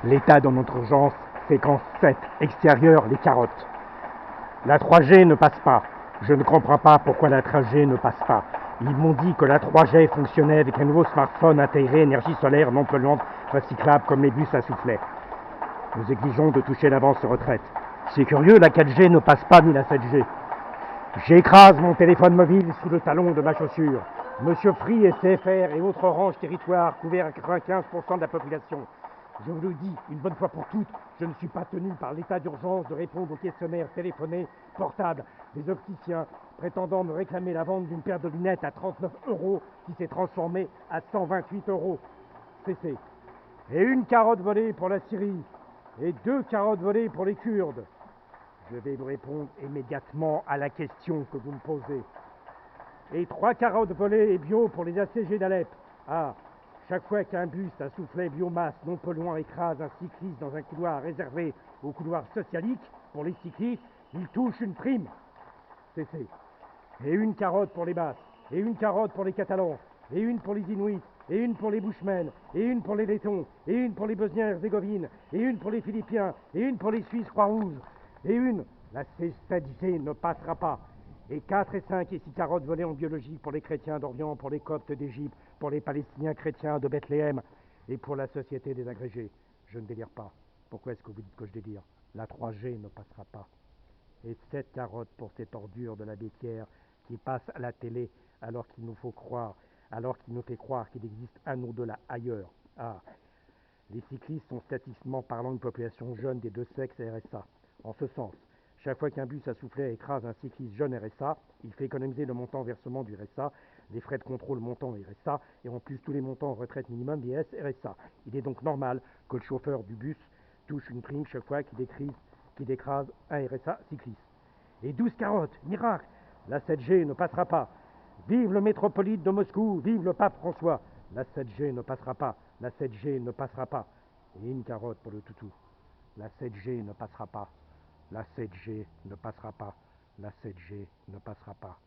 L'état de notre urgence, séquence 7, extérieur, les carottes. La 3G ne passe pas. Je ne comprends pas pourquoi la 3G ne passe pas. Ils m'ont dit que la 3G fonctionnait avec un nouveau smartphone intégré énergie solaire non polluante, recyclable comme les bus à soufflet. Nous exigeons de toucher l'avance retraite. C'est curieux, la 4G ne passe pas ni la 7G. J'écrase mon téléphone mobile sous le talon de ma chaussure. Monsieur Free et CFR et autres oranges territoires couverts à 95% de la population. Je vous le dis, une bonne fois pour toutes, je ne suis pas tenu par l'état d'urgence de répondre aux questionnaires téléphonés portables des opticiens prétendant me réclamer la vente d'une paire de lunettes à 39 € qui s'est transformée à 128 €. CC. Et une carotte volée pour la Syrie. Et 2 carottes volées pour les Kurdes. Je vais vous répondre immédiatement à la question que vous me posez. Et 3 carottes volées et bio pour les ACG d'Alep. Ah, chaque fois qu'un bus à soufflet biomasse non polluant écrase un cycliste dans un couloir réservé au couloir socialique pour les cyclistes, il touche une prime. CC. Et une carotte pour les Basques, et une carotte pour les Catalans, et une pour les Inuits, et une pour les Bushmen, et une pour les Lettons, et une pour les Bosniens-Herzégovines, et une pour les Philippiens, et une pour les Suisses Croix-Rouge, et une, la CSTG ne passera pas. Et 4 et 5 et 6 carottes volées en biologie pour les chrétiens d'Orient, pour les Coptes d'Égypte, pour les Palestiniens chrétiens de Bethléem, et pour la société des agrégés. Je ne délire pas. Pourquoi est-ce que vous dites que je délire? La 3G ne passera pas. Et 7 carottes pour cette ordure de la Bétière qui passe à la télé alors qu'il nous faut croire, alors qu'il nous fait croire qu'il existe un au-delà ailleurs. Ah, les cyclistes sont statistiquement parlant une population jeune des deux sexes RSA. En ce sens, chaque fois qu'un bus à soufflet écrase un cycliste jeune RSA, il fait économiser le montant versement du RSA, les frais de contrôle montant RSA, et en plus tous les montants en retraite minimum des RSA. Il est donc normal que le chauffeur du bus touche une prime chaque fois qu'il écrase un RSA cycliste. Et 12 carottes, miracle, la 7G ne passera pas. Vive le métropolite de Moscou, vive le pape François. La 7G ne passera pas, la 7G ne passera pas. Et une carotte pour le toutou. La 7G ne passera pas, la 7G ne passera pas, la 7G ne passera pas.